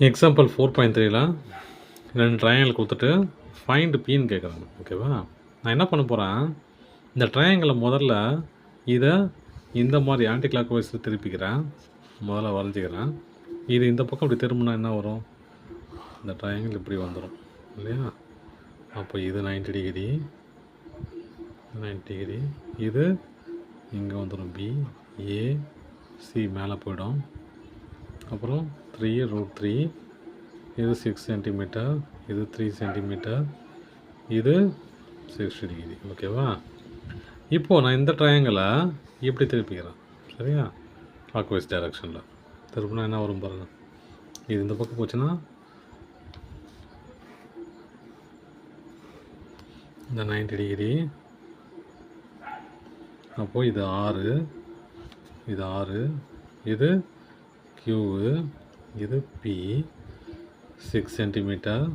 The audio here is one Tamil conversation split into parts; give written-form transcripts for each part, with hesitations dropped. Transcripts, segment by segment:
எக்ஸாம்பிள் 4.3ல 2 ட்ரையாங்கிள் கொடுத்துட்டு ஃபைண்ட் பின்னு கேட்குறாங்க. ஓகேவா? நான் என்ன பண்ண போகிறேன், இந்த ட்ரையாங்கிளை முதல்ல இதை இந்த மாதிரி ஆன்டி கிளாக் வைஸில் திருப்பிக்கிறேன். முதல்ல வரைஞ்சிக்கிறேன். இது இந்த பக்கம் இப்படி திரும்பினா என்ன வரும், இந்த ட்ரையாங்கிள் இப்படி வந்துடும் இல்லையா? அப்போ இது 90 டிகிரி, 90 டிகிரி. இது இங்கே வந்துடும், பி ஏ சி மேலே போயிடும். அப்புறம் 3√3, இது 6 சென்டிமீட்டர், இது 3 சென்டிமீட்டர், இது 60 டிகிரி. ஓகேவா? இப்போது நான் இந்த ட்ரையாங்கிளை இப்படி திருப்பிக்கிறேன். சரியா? கிளாக் வைஸ் டைரக்ஷனில் திருப்பினா என்ன வரும் பாருங்கள். இது இந்த பக்கம் போச்சுன்னா இந்த 90 டிகிரி. அப்போது இது 6, இது 6, இது கியூவு, இது பி 6 சென்டிமீட்டர்,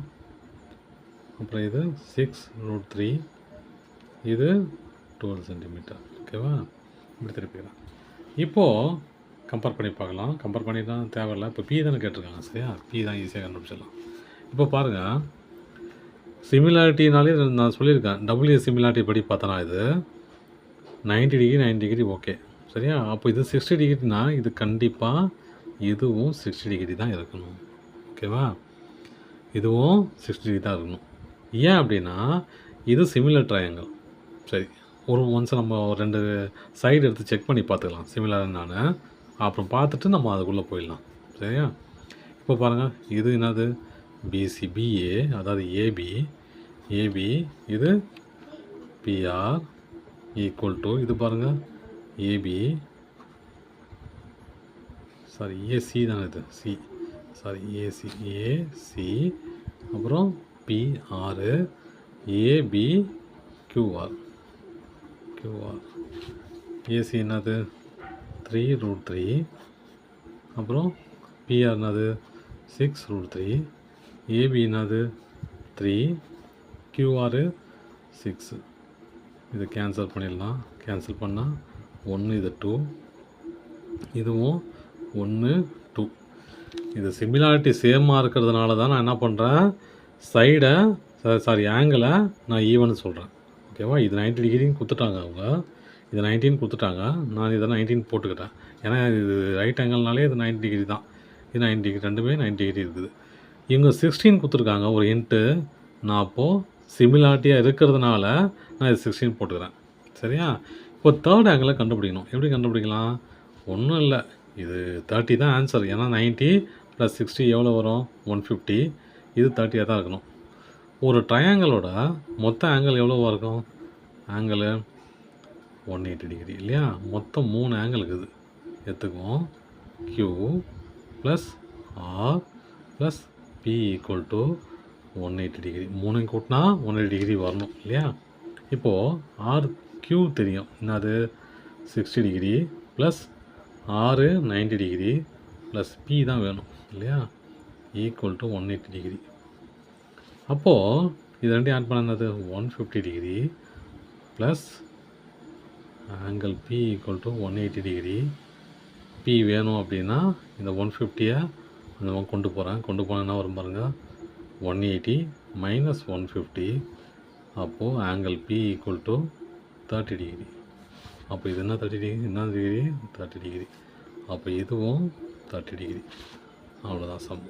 அப்புறம் இது 6√3, இது 12 சென்டிமீட்டர். ஓகேவா? இப்படி திருப்பிக்கிறேன். இப்போது கம்பேர் பண்ணி பார்க்கலாம். கம்பேர் பண்ணி தான் தேவையில்லை, இப்போ பி தானே கேட்டிருக்காங்க. சரியா? பி தான் ஈஸியாக கண்டுபிடிச்சிடலாம். இப்போ பாருங்கள், சிமிலாரிட்டினாலே நான் சொல்லியிருக்கேன், டபுள்யூ சிமிலாரிட்டி படி பார்த்தனா இது 90 டிகிரி 90 டிகிரி. ஓகே, சரியா? அப்போ இது 60 டிகிரினா இது கண்டிப்பாக இதுவும் 60 டிகிரி தான் இருக்கணும். ஓகேவா? இதுவும் 60 டிகிரி தான் இருக்கணும். ஏன் அப்படின்னா இது சிமிலர் ட்ரையாங்கிள். சரி, ஒன்ஸ் நம்ம 2 சைடு எடுத்து செக் பண்ணி பார்த்துக்கலாம் சிமிலர் நான். அப்புறம் பார்த்துட்டு நம்ம அதுக்குள்ளே போயிடலாம். சரியா? இப்போ பாருங்கள், இது என்னது, பிசி பிஏ, அதாவது ஏபி ஏபி, இது பிஆர் ஈக்குவல் டு, இது பாருங்கள் ஏபி, சாரி ஏசி தானே இது, சி, சாரி ஏசி, ஏசி, அப்புறம் PR, AB QR, QR. AC என்னது 3√3, அப்புறம் பிஆர் என்னது 6√3, ஏபி என்னது 3, கியூஆர் 6. இதை கேன்சல் பண்ணிடலாம். கேன்சல் பண்ணால் 1, இது 2, இதுவும் 1 2. இது சிமிலாரிட்டி சேமாக இருக்கிறதுனால தான் நான் என்ன பண்ணுறேன், சைடை சாரி ஆங்கிளை நான் ஈவன் சொல்கிறேன். ஓகேவா? இது 90 டிகிரின்னு கொடுத்துட்டாங்க அவங்க, இது 19 கொடுத்துட்டாங்க. நான் இதை 19 போட்டுக்கிட்டேன். ஏன்னா இது ரைட் ஆங்கிள்னாலே இது 90 டிகிரி தான். இது 90 டிகிரி, ரெண்டுமே 90 டிகிரி இருக்குது. இவங்க 16 கொடுத்துருக்காங்க ஒரு இன்ட்டு. நான் அப்போது சிமிலாரிட்டியாக இருக்கிறதுனால நான் இது 16 போட்டுக்கிறேன். சரியா? இப்போ தேர்ட் ஆங்கிளை கண்டுபிடிக்கணும். எப்படி கண்டுபிடிக்கலாம்? ஒன்றும் இல்லை, இது 30 தான் ஆன்சர். ஏன்னா 90 + 60 எவ்வளோ வரும், 150. இது 30 தான் இருக்கணும். ஒரு ட்ரையாங்கிளோட மொத்த ஆங்கிள் எவ்வளோவா இருக்கும், ஆங்கிள் 180 டிகிரி இல்லையா? மொத்தம் 3 ஆங்கிள் இருக்குது. எடுத்துக்குவோம், Q + R + P = 180 டிகிரி. 3 கூட்டினா 180 டிகிரி வரணும் இல்லையா? இப்போது RQ தெரியும், என்னது 60 degree plus R 90 degree plus P தான் வேணும் இல்லையா? = 180 டிகிரி. அப்போது இது ரெண்டையும் ஆட் பண்ணது 150 degree plus angle P = 180 degree. P வேணும் அப்படின்னா இந்த 150-ஐ அந்த கொண்டு போகிறேன். கொண்டு போனால் என்ன வரும் பாருங்கள், 180 - 150. அப்போது ஆங்கிள் P = 30 டிகிரி. அப்போ இது என்ன 30 டிகிரி, என்ன டிகிரி, 30 டிகிரி. அப்போ இதுவும் 30 டிகிரி. அவ்வளோதான் சம்.